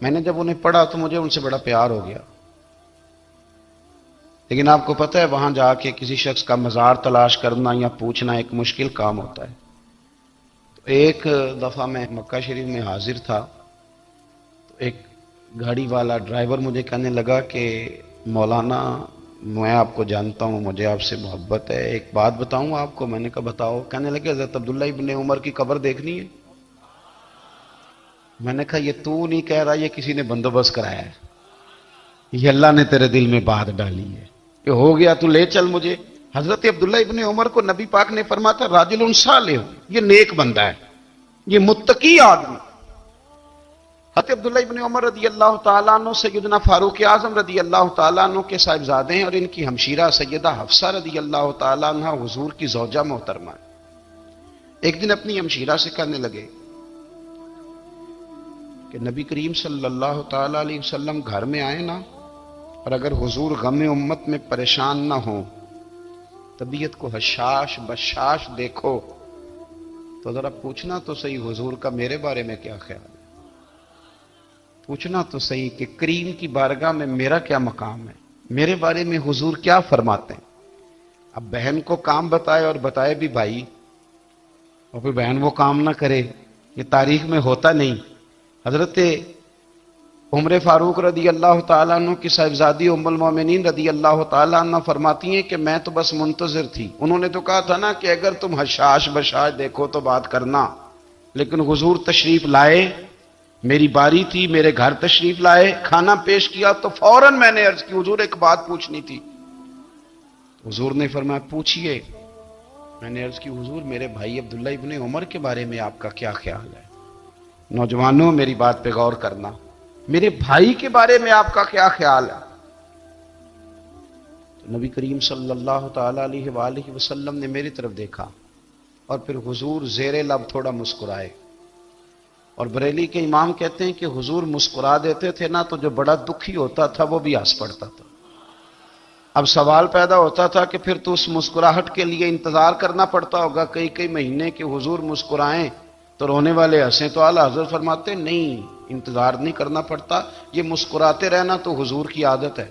میں نے جب انہیں پڑھا تو مجھے ان سے بڑا پیار ہو گیا، لیکن آپ کو پتہ ہے وہاں جا کے کسی شخص کا مزار تلاش کرنا یا پوچھنا ایک مشکل کام ہوتا ہے۔ تو ایک دفعہ میں مکہ شریف میں حاضر تھا، تو ایک گاڑی والا ڈرائیور مجھے کہنے لگا کہ مولانا میں آپ کو جانتا ہوں، مجھے آپ سے محبت ہے، ایک بات بتاؤں آپ کو؟ میں نے کہا بتاؤ۔ کہنے لگے حضرت عبداللہ ابن عمر کی قبر دیکھنی ہے۔ میں نے کہا یہ تو نہیں کہہ رہا، یہ کسی نے بندوبست کرایا ہے، یہ اللہ نے تیرے دل میں بات ڈالی ہے کہ ہو گیا تو لے چل مجھے۔ حضرت عبداللہ ابن عمر کو نبی پاک نے فرمایا تھا راجل صالح، یہ نیک بندہ ہے، یہ متقی آدمی۔ حضرت عبداللہ ابن عمر رضی اللہ تعالیٰ عنہ سیدنا فاروق اعظم رضی اللہ تعالیٰ عنہ کے صاحبزادے ہیں، اور ان کی ہمشیرہ سیدہ حفصہ رضی اللہ تعالیٰ عنہ حضور کی زوجہ محترمہ ہے۔ ایک دن اپنی ہمشیرہ سے کہنے لگے کہ نبی کریم صلی اللہ تعالیٰ علیہ وسلم گھر میں آئے نا، اور اگر حضور غم امت میں پریشان نہ ہوں، طبیعت کو حشاش بشاش دیکھو، تو ذرا پوچھنا تو صحیح حضور کا میرے بارے میں کیا خیال ہے، پوچھنا تو صحیح کہ کریم کی بارگاہ میں میرا کیا مقام ہے، میرے بارے میں حضور کیا فرماتے ہیں۔ اب بہن کو کام بتائے، اور بتائے بھی بھائی، اور پھر بہن وہ کام نہ کرے، یہ تاریخ میں ہوتا نہیں۔ حضرت عمر فاروق رضی اللہ تعالیٰ عنہ کی صاحبزادی ام المومنین رضی اللہ تعالیٰ عنہ فرماتی ہیں کہ میں تو بس منتظر تھی، انہوں نے تو کہا تھا نا کہ اگر تم حشاش بشاش دیکھو تو بات کرنا، لیکن حضور تشریف لائے، میری باری تھی، میرے گھر تشریف لائے، کھانا پیش کیا تو فوراً میں نے عرض کی حضور ایک بات پوچھنی تھی۔ حضور نے فرمایا پوچھئے۔ میں نے عرض کی حضور میرے بھائی عبداللہ ابن عمر کے بارے میں آپ کا کیا خیال ہے؟ نوجوانوں میری بات پہ غور کرنا، میرے بھائی کے بارے میں آپ کا کیا خیال ہے؟ تو نبی کریم صلی اللہ تعالی علیہ وآلہ وسلم نے میری طرف دیکھا، اور پھر حضور زیر لب تھوڑا مسکرائے، اور بریلی کے امام کہتے ہیں کہ حضور مسکرا دیتے تھے نا تو جو بڑا دکھی ہوتا تھا وہ بھی ہنس پڑتا تھا۔ اب سوال پیدا ہوتا تھا کہ پھر تو اس مسکراہٹ کے لیے انتظار کرنا پڑتا ہوگا کئی کئی مہینے کہ حضور مسکرائیں تو رونے والے ہنسیں، تو اعلیٰ حضرت فرماتے نہیں، انتظار نہیں کرنا پڑتا، یہ مسکراتے رہنا تو حضور کی عادت ہے۔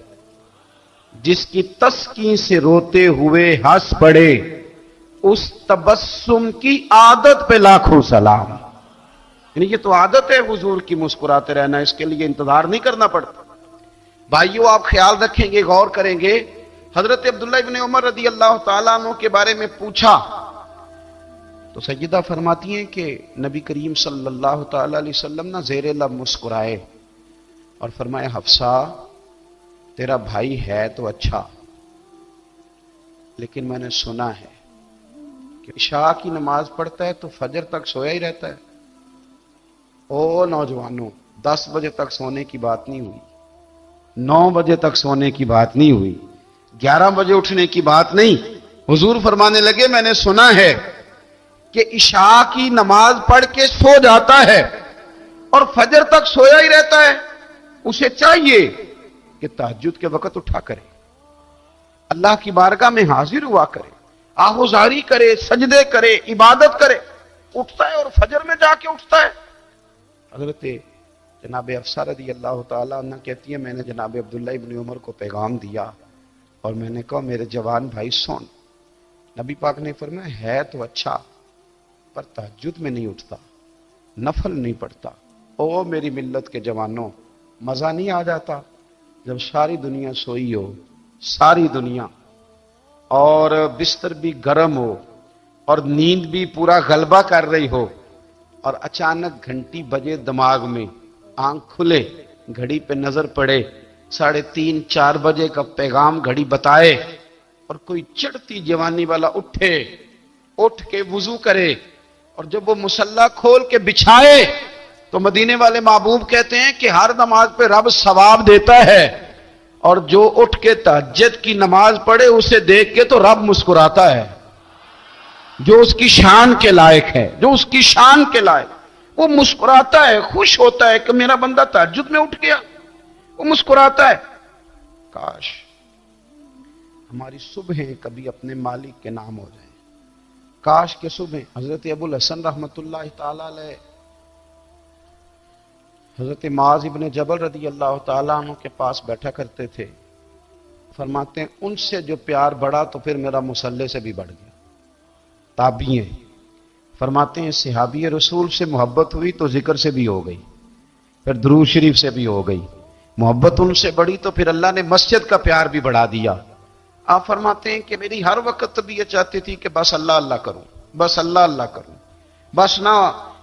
جس کی تسکین سے روتے ہوئے ہنس پڑے، اس تبسم کی عادت پہ لاکھوں سلام۔ یعنی یہ تو عادت ہے حضور کی مسکراتے رہنا، اس کے لیے انتظار نہیں کرنا پڑتا۔ بھائیو آپ خیال رکھیں گے، غور کریں گے، حضرت عبداللہ ابن عمر رضی اللہ تعالیٰ عنہ کے بارے میں پوچھا تو سیدہ فرماتی ہیں کہ نبی کریم صلی اللہ تعالیٰ علیہ وسلم نہ زیر لب مسکرائے اور فرمایا حفصہ تیرا بھائی ہے تو اچھا، لیکن میں نے سنا ہے کہ عشاء کی نماز پڑھتا ہے تو فجر تک سویا ہی رہتا ہے۔ او نوجوانوں، 10 بجے تک سونے کی بات نہیں ہوئی، 9 بجے تک سونے کی بات نہیں ہوئی، 11 بجے اٹھنے کی بات نہیں۔ حضور فرمانے لگے میں نے سنا ہے کہ عشاء کی نماز پڑھ کے سو جاتا ہے اور فجر تک سویا ہی رہتا ہے، اسے چاہیے کہ تہجد کے وقت اٹھا کرے، اللہ کی بارگاہ میں حاضر ہوا کرے، آہوزاری کرے، سجدے کرے، عبادت کرے، اٹھتا ہے اور فجر میں جا کے اٹھتا ہے۔ حضرت جناب حفصہ رضی اللہ تعالیٰ عنہ کہتی ہے میں نے جناب عبداللہ ابن عمر کو پیغام دیا اور میں نے کہا میرے جوان بھائی سن۔ نبی پاک نے فرمایا ہے تو اچھا پر تہجد میں نہیں اٹھتا، نفل نہیں پڑھتا۔ او میری ملت کے جوانوں، مزہ نہیں آ جاتا جب ساری دنیا سوئی ہو، ساری دنیا، اور بستر بھی گرم ہو اور نیند بھی پورا غلبہ کر رہی ہو، اور اچانک گھنٹی بجے دماغ میں، آنکھ کھلے، گھڑی پہ نظر پڑے، 3:30 4 بجے کا پیغام گھڑی بتائے، اور کوئی چڑھتی جوانی والا اٹھ کے وضو کرے، اور جب وہ مصلی کھول کے بچھائے تو مدینے والے محبوب کہتے ہیں کہ ہر نماز پہ رب ثواب دیتا ہے، اور جو اٹھ کے تہجد کی نماز پڑھے اسے دیکھ کے تو رب مسکراتا ہے، جو اس کی شان کے لائق ہے، جو اس کی شان کے لائق، وہ مسکراتا ہے، خوش ہوتا ہے کہ میرا بندہ تہجد میں اٹھ گیا، وہ مسکراتا ہے۔ کاش ہماری صبحیں کبھی اپنے مالک کے نام ہو جائیں، کاش کے صبح۔ حضرت ابو الحسن رحمت اللہ تعالی علیہ حضرت معاذ ابن جبل رضی اللہ تعالیٰ عنہ کے پاس بیٹھا کرتے تھے. فرماتے ہیں ان سے جو پیار بڑھا تو پھر میرا مصلی سے بھی بڑھ گیا. تابعی ہیں. فرماتے ہیں صحابی رسول سے محبت ہوئی تو ذکر سے بھی ہو گئی, پھر درود شریف سے بھی ہو گئی. محبت ان سے بڑھی تو پھر اللہ نے مسجد کا پیار بھی بڑھا دیا. آپ فرماتے ہیں کہ میری ہر وقت طبیعت چاہتی تھی کہ بس اللہ اللہ کروں, بس اللہ اللہ کروں, بس نہ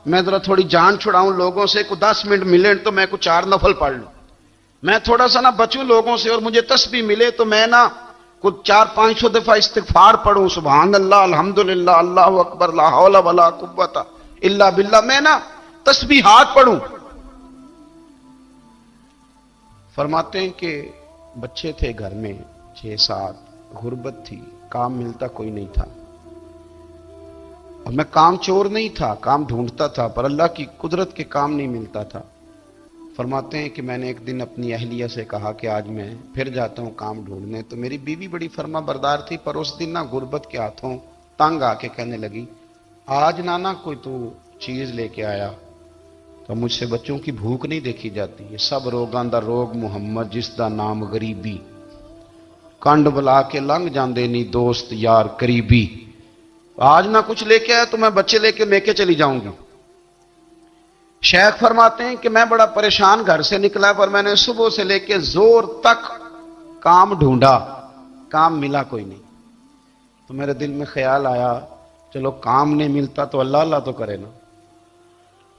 میں ذرا تھوڑی جان چھڑاؤں لوگوں سے, کو 10 منٹ ملے تو میں کچھ 4 نفل پڑھ لوں, میں تھوڑا سا نہ بچوں لوگوں سے, اور مجھے تسبیح ملے تو میں نہ کچھ 400-500 دفعہ استغفار پڑھوں, سبحان اللہ, الحمدللہ, اللہ اکبر, لا حول ولا قوت الا باللہ, میں نہ تسبیحات پڑھوں. فرماتے ہیں کہ بچے تھے گھر میں 6-7, غربت تھی, کام ملتا کوئی نہیں تھا, اور میں کام چور نہیں تھا, کام ڈھونڈتا تھا, پر اللہ کی قدرت کے کام نہیں ملتا تھا. فرماتے ہیں کہ میں نے ایک دن اپنی اہلیہ سے کہا کہ آج میں پھر جاتا ہوں کام ڈھونڈنے. تو میری بیوی بڑی فرما بردار تھی, پر اس دن نہ غربت کے ہاتھوں تنگ آ کے کہنے لگی, آج نانا کوئی تو چیز لے کے آیا, تو مجھ سے بچوں کی بھوک نہیں دیکھی جاتی. یہ سب روگاں دا روگ محمد جس دا نام غریبی, کنڈ بلا کے لنگ جاندے نہیں دوست یار قریبی. آج نہ کچھ لے کے آیا تو میں بچے لے کے میکے چلی جاؤں گی. شیخ فرماتے ہیں کہ میں بڑا پریشان گھر سے نکلا, پر میں نے صبح سے لے کے زور تک کام ڈھونڈا, کام ملا کوئی نہیں. تو میرے دل میں خیال آیا, چلو کام نہیں ملتا تو اللہ اللہ تو کرے نا,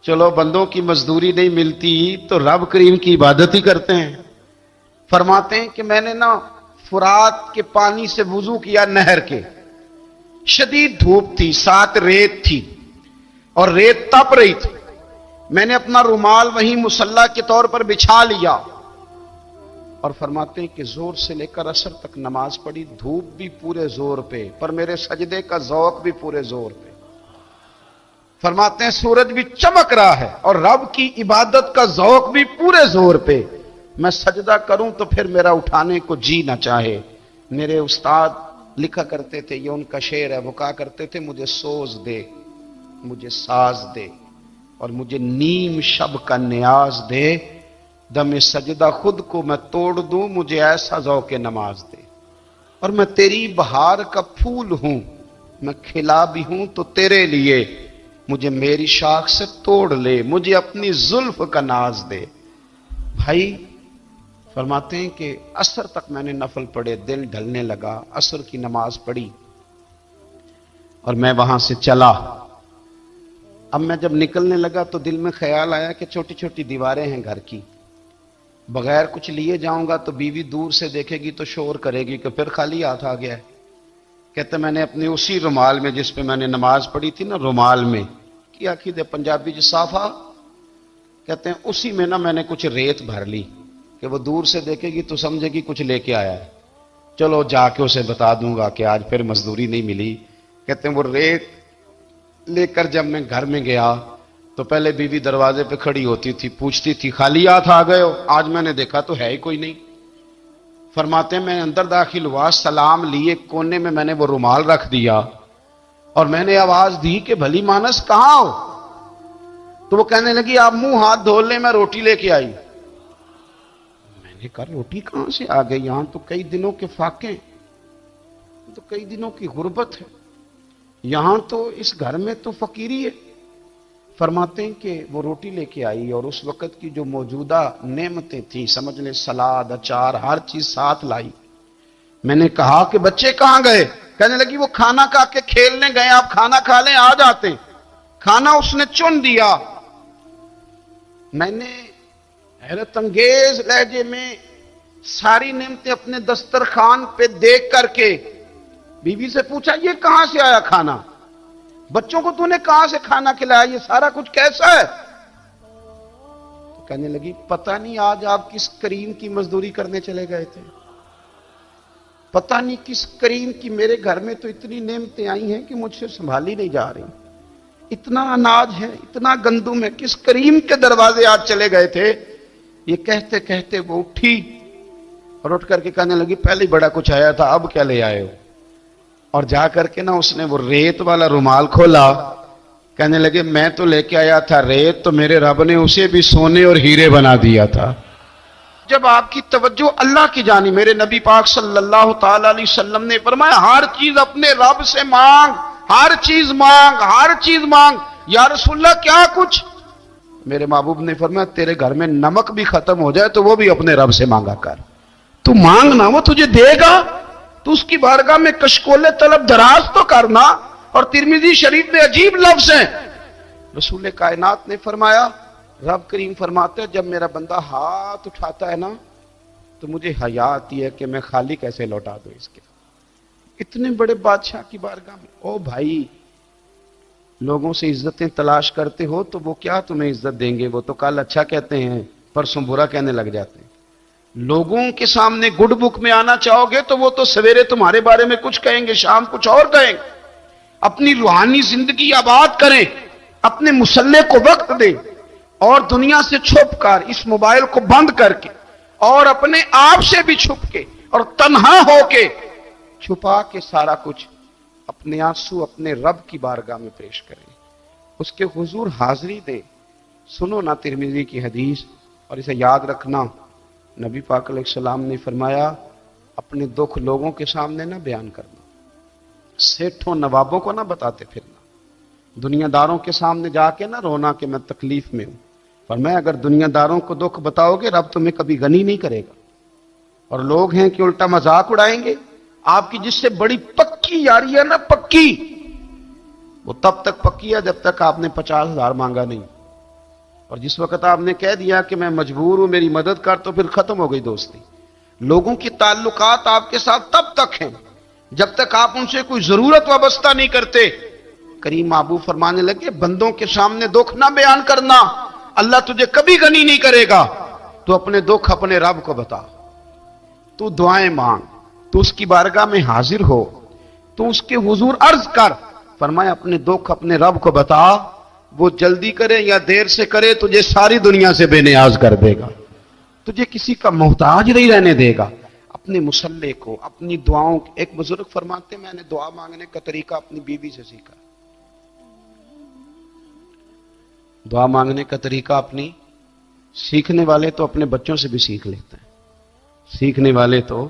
چلو بندوں کی مزدوری نہیں ملتی تو رب کریم کی عبادت ہی کرتے ہیں. فرماتے ہیں کہ میں نے نا فرات کے پانی سے وضو کیا, نہر کے, شدید دھوپ تھی, ساتھ ریت تھی, اور ریت تپ رہی تھی. میں نے اپنا رومال وہیں مصلی کے طور پر بچھا لیا, اور فرماتے ہیں کہ زور سے لے کر عصر تک نماز پڑھی, دھوپ بھی پورے زور پہ, پر میرے سجدے کا ذوق بھی پورے زور پہ. فرماتے ہیں سورج بھی چمک رہا ہے, اور رب کی عبادت کا ذوق بھی پورے زور پہ. میں سجدہ کروں تو پھر میرا اٹھانے کو جی نہ چاہے. میرے استاد لکھا کرتے تھے, یہ ان کا شعر ہے, وہ کہا کرتے تھے مجھے سوز دے, مجھے ساز دے, اور مجھے نیم شب کا نیاز دے, دم سجدہ خود کو میں توڑ دوں, مجھے ایسا ذوق نماز دے. اور میں تیری بہار کا پھول ہوں, میں کھلا بھی ہوں تو تیرے لیے, مجھے میری شاخ سے توڑ لے, مجھے اپنی زلف کا ناز دے. بھائی فرماتے ہیں کہ عصر تک میں نے نفل پڑھے, دل ڈھلنے لگا, عصر کی نماز پڑھی اور میں وہاں سے چلا. اب میں جب نکلنے لگا تو دل میں خیال آیا کہ چھوٹی چھوٹی دیواریں ہیں گھر کی, بغیر کچھ لیے جاؤں گا تو بیوی دور سے دیکھے گی تو شور کرے گی کہ پھر خالی ہاتھ آ گیا ہے. کہتے میں نے اپنے اسی رومال میں جس پہ میں نے نماز پڑھی تھی نا, رومال میں کیا کی دے پنجابی جو صافہ کہتے ہیں, اسی میں نا میں نے کچھ ریت بھر لی کہ وہ دور سے دیکھے گی تو سمجھے گی کچھ لے کے آیا ہے. چلو جا کے اسے بتا دوں گا کہ آج پھر مزدوری نہیں ملی. کہتے ہیں وہ ریت لے کر جب میں گھر میں گیا تو پہلے بیوی دروازے پہ کھڑی ہوتی تھی, پوچھتی تھی خالی ہاتھ آ گئے ہو, آج میں نے دیکھا تو ہے ہی کوئی نہیں. فرماتے ہیں میں اندر داخل ہوا, سلام لیے, کونے میں میں نے وہ رومال رکھ دیا, اور میں نے آواز دی کہ بھلی مانس کہاں ہو. تو وہ کہنے لگی آپ منہ ہاتھ دھو لیں, میں روٹی لے کے آئی. میں نے کہا روٹی کہاں سے آ گئی, یہاں تو کئی دنوں کے فاقے, تو کئی دنوں کی غربت ہے, یہاں تو اس گھر میں تو فقیری ہے. فرماتے ہیں کہ وہ روٹی لے کے آئی, اور اس وقت کی جو موجودہ نعمتیں تھیں, سمجھ لیں سلاد, اچار, ہر چیز ساتھ لائی. میں نے کہا کہ بچے کہاں گئے؟ کہنے لگی وہ کھانا کھا کے کھیلنے گئے, آپ کھانا کھا لیں آ جاتے. کھانا اس نے چن دیا. میں نے حیرت انگیز لہجے میں ساری نعمتیں اپنے دسترخوان پہ دیکھ کر کے بیوی سے پوچھا یہ کہاں سے آیا کھانا, بچوں کو تو نے کہاں سے کھانا کھلایا, یہ سارا کچھ کیسا ہے؟ تو کہنے لگی پتہ نہیں آج آپ کس کریم کی مزدوری کرنے چلے گئے تھے, پتہ نہیں کس کریم کی, میرے گھر میں تو اتنی نعمتیں آئی ہیں کہ مجھ سے سنبھالی نہیں جا رہی, اتنا اناج ہے, اتنا گندم ہے, کس کریم کے دروازے آج چلے گئے تھے. یہ کہتے کہتے وہ اٹھی اور اٹھ کر کے کہنے لگی پہلے بڑا کچھ آیا تھا, اب کیا لے آئے ہو. اور جا کر کے نا اس نے وہ ریت والا رومال کھولا کہنے لگے میں تو لے کے آیا تھا ریت، تو میرے رب نے اسے بھی سونے اور ہیرے بنا دیا تھا۔ جب آپ کی توجہ اللہ کی جانب، میرے نبی پاک صلی اللہ تعالی علیہ وسلم نے فرمایا ہر چیز اپنے رب سے مانگ، ہر چیز مانگ، ہر چیز مانگ۔ یا رسول اللہ کیا کچھ؟ میرے محبوب نے فرمایا تیرے گھر میں نمک بھی ختم ہو جائے تو وہ بھی اپنے رب سے مانگا کر، تو مانگنا وہ تجھے دے گا، تو اس کی بارگاہ میں کشکول طلب دراز تو کرنا۔ اور ترمذی شریف میں عجیب لفظ ہیں، رسول کائنات نے فرمایا، رب کریم فرماتے ہیں جب میرا بندہ ہاتھ اٹھاتا ہے نا تو مجھے حیا آتی ہے کہ میں خالی کیسے لوٹا دوں اس کے۔ اتنے بڑے بادشاہ کی بارگاہ میں، او بھائی لوگوں سے عزتیں تلاش کرتے ہو تو وہ کیا تمہیں عزت دیں گے؟ وہ تو کل اچھا کہتے ہیں پرسوں برا کہنے لگ جاتے ہیں۔ لوگوں کے سامنے گڈ بک میں آنا چاہو گے تو وہ تو سویرے تمہارے بارے میں کچھ کہیں گے، شام کچھ اور کہیں گے۔ اپنی روحانی زندگی آباد کریں، اپنے مسلح کو وقت دیں، اور دنیا سے چھپ کر اس موبائل کو بند کر کے اور اپنے آپ سے بھی چھپ کے اور تنہا ہو کے چھپا کے سارا کچھ اپنے آنسو اپنے رب کی بارگاہ میں پیش کریں، اس کے حضور حاضری دیں۔ سنو نا ترمذی کی حدیث، اور اسے یاد رکھنا، نبی پاک علیہ السلام نے فرمایا اپنے دکھ لوگوں کے سامنے نہ بیان کرنا، سیٹھوں نوابوں کو نہ بتاتے پھرنا، دنیا داروں کے سامنے جا کے نہ رونا کہ میں تکلیف میں ہوں۔ فرمایا اگر دنیا داروں کو دکھ بتاؤ گے رب تمہیں کبھی غنی نہیں کرے گا، اور لوگ ہیں کہ الٹا مذاق اڑائیں گے۔ آپ کی جس سے بڑی پکی یاری ہے نا، پکی، وہ تب تک پکی ہے جب تک آپ نے 50,000 مانگا نہیں، اور جس وقت آپ نے کہہ دیا کہ میں مجبور ہوں میری مدد کر تو پھر ختم ہو گئی دوستی۔ لوگوں کی تعلقات آپ کے ساتھ تب تک ہیں جب تک آپ ان سے کوئی ضرورت وابستہ نہیں کرتے۔ کریم محبوب فرمانے لگے بندوں کے سامنے دکھ نہ بیان کرنا، اللہ تجھے کبھی غنی نہیں کرے گا۔ تو اپنے دکھ اپنے رب کو بتا، تو دعائیں مانگ، تو اس کی بارگاہ میں حاضر ہو، تو اس کے حضور عرض کر۔ فرمایا اپنے دکھ اپنے رب کو بتا، وہ جلدی کرے یا دیر سے کرے تجھے ساری دنیا سے بے نیاز کر دے گا، تجھے کسی کا محتاج نہیں رہنے دے گا۔ اپنے مسلح کو، اپنی دعاؤں، ایک بزرگ فرماتے میں نے دعا مانگنے کا طریقہ اپنی بیوی سے سیکھا۔ دعا مانگنے کا طریقہ اپنی، سیکھنے والے تو اپنے بچوں سے بھی سیکھ لیتے ہیں، سیکھنے والے تو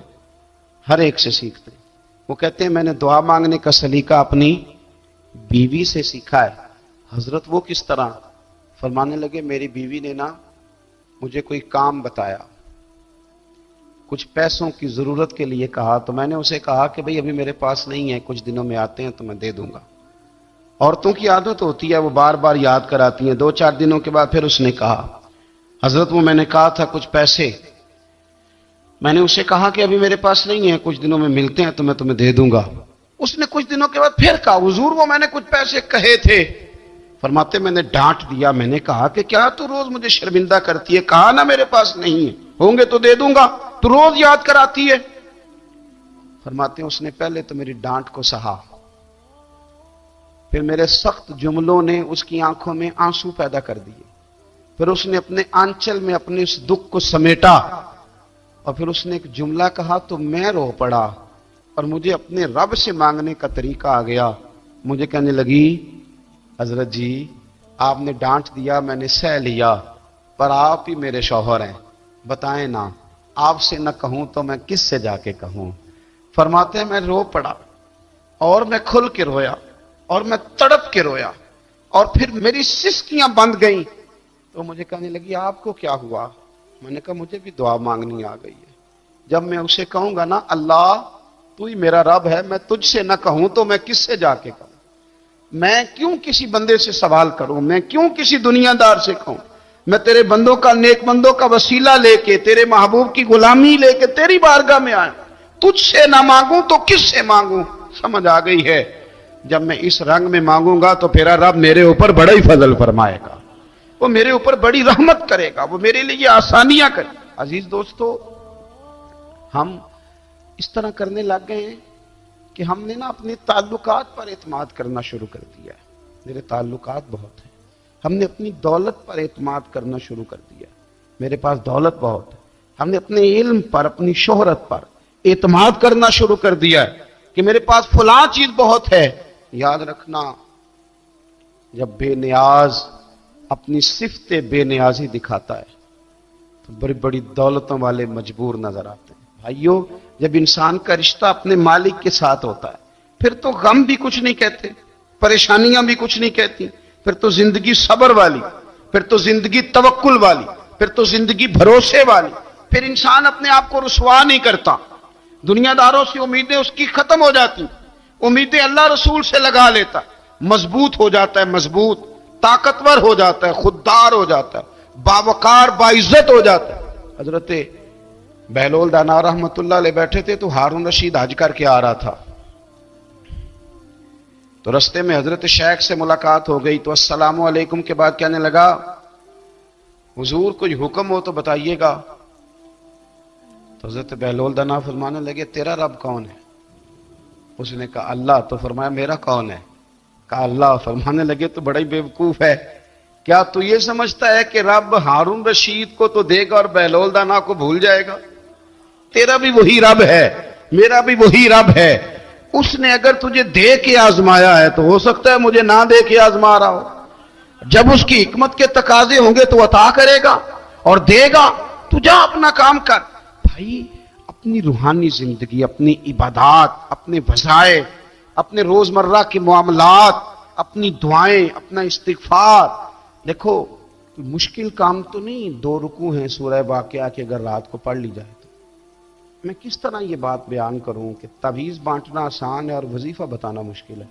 ہر ایک سے سیکھتے ہیں۔ وہ کہتے ہیں میں نے دعا مانگنے کا سلیقہ اپنی بیوی سے سیکھا ہے۔ حضرت وہ کس طرح؟ فرمانے لگے میری بیوی نے نا مجھے کوئی کام بتایا، کچھ پیسوں کی ضرورت کے لیے کہا، تو میں نے اسے کہا کہ بھئی ابھی میرے پاس نہیں ہے، کچھ دنوں میں آتے ہیں تو میں دے دوں گا۔ عورتوں کی عادت ہوتی ہے وہ بار بار یاد کراتی ہیں، 2-4 دنوں کے بعد پھر اس نے کہا حضرت وہ میں نے کہا تھا کچھ پیسے، میں نے اسے کہا کہ ابھی میرے پاس نہیں ہے، کچھ دنوں میں ملتے ہیں تو میں تمہیں دے دوں گا۔ اس نے کچھ دنوں کے بعد پھر کہا حضور وہ میں نے کچھ پیسے کہے تھے۔ فرماتے میں نے ڈانٹ دیا، میں نے کہا کہ کیا تو روز مجھے شرمندہ کرتی ہے، کہا نا میرے پاس نہیں ہے، ہوں گے تو دے دوں گا، تو روز یاد کراتی ہے۔ فرماتے ہیں اس نے پہلے تو میری ڈانٹ کو سہا، پھر میرے سخت جملوں نے اس کی آنکھوں میں آنسو پیدا کر دیے، پھر اس نے اپنے آنچل میں اپنے اس دکھ کو سمیٹا، اور پھر اس نے ایک جملہ کہا تو میں رو پڑا، اور مجھے اپنے رب سے مانگنے کا طریقہ آ گیا۔ مجھے کہنے لگی حضرت جی آپ نے ڈانٹ دیا، میں نے سہ لیا، پر آپ ہی میرے شوہر ہیں، بتائیں نا آپ سے نہ کہوں تو میں کس سے جا کے کہوں۔ فرماتے ہیں میں رو پڑا، اور میں کھل کے رویا، اور میں تڑپ کے رویا، اور پھر میری سسکیاں بند گئیں۔ تو مجھے کہنے لگی آپ کو کیا ہوا؟ میں نے کہا مجھے بھی دعا مانگنی آ گئی ہے، جب میں اسے کہوں گا نا اللہ تو ہی میرا رب ہے، میں تجھ سے نہ کہوں تو میں کس سے جا کے کہوں؟ میں کیوں کسی بندے سے سوال کروں؟ میں کیوں کسی دنیا دار سے کہوں؟ میں تیرے بندوں کا، نیک بندوں کا وسیلہ لے کے، تیرے محبوب کی غلامی لے کے تیری بارگاہ میں آئیں، تجھ سے نہ مانگوں تو کس سے مانگوں؟ سمجھ آ گئی ہے؟ جب میں اس رنگ میں مانگوں گا تو پھر رب میرے اوپر بڑا ہی فضل فرمائے گا، وہ میرے اوپر بڑی رحمت کرے گا، وہ میرے لیے آسانیاں کرے گا۔ عزیز دوستو، ہم اس طرح کرنے لگ گئے ہیں کہ ہم نے نا اپنے تعلقات پر اعتماد کرنا شروع کر دیا ہے۔ میرے تعلقات بہت ہیں، ہم نے اپنی دولت پر اعتماد کرنا شروع کر دیا ہے، میرے پاس دولت بہت ہے، ہم نے اپنے علم پر، اپنی شہرت پر اعتماد کرنا شروع کر دیا ہے کہ میرے پاس فلاں چیز بہت ہے۔ یاد رکھنا جب بے نیاز اپنی صفت بے نیازی دکھاتا ہے تو بڑی بڑی دولتوں والے مجبور نظر آتے ہیں۔ بھائیو، جب انسان کا رشتہ اپنے مالک کے ساتھ ہوتا ہے پھر تو غم بھی کچھ نہیں کہتے، پریشانیاں بھی کچھ نہیں کہتی، پھر تو زندگی صبر والی، پھر تو زندگی توکل والی، پھر تو زندگی بھروسے والی، پھر انسان اپنے آپ کو رسوا نہیں کرتا، دنیا داروں سے امیدیں اس کی ختم ہو جاتی، امیدیں اللہ رسول سے لگا لیتا، مضبوط ہو جاتا ہے، مضبوط، طاقتور ہو جاتا ہے، خوددار ہو جاتا ہے، باوقار باعزت ہو جاتا ہے۔ حضرت بہلول دانا رحمت اللہ علیہ بیٹھے تھے تو ہارون رشید حج کر کے آ رہا تھا، تو رستے میں حضرت شیخ سے ملاقات ہو گئی تو السلام علیکم کے بعد کہنے لگا حضور کوئی حکم ہو تو بتائیے گا۔ تو حضرت بہلول دانا فرمانے لگے تیرا رب کون ہے؟ اس نے کہا اللہ۔ تو فرمایا میرا کون ہے؟ کہا اللہ۔ فرمانے لگے تو بڑا ہی بیوقوف ہے، کیا تو یہ سمجھتا ہے کہ رب ہارون رشید کو تو دے گا اور بہلول دانا کو بھول جائے گا؟ تیرا بھی وہی رب ہے، میرا بھی وہی رب ہے، اس نے اگر تجھے دے کے آزمایا ہے تو ہو سکتا ہے مجھے نہ دے کے آزما رہا ہو، جب اس کی حکمت کے تقاضے ہوں گے تو عطا کرے گا اور دے گا، تو جا اپنا کام کر۔ بھائی اپنی روحانی زندگی، اپنی عبادات، اپنے وظائف، اپنے روزمرہ کے معاملات، اپنی دعائیں، اپنا استغفار، دیکھو کوئی مشکل کام تو نہیں، 2 رکوع ہیں سورہ واقعہ کے اگر رات کو پڑھ لی جائے تو میں کس طرح یہ بات بیان کروں کہ تعویذ بانٹنا آسان ہے اور وظیفہ بتانا مشکل ہے؟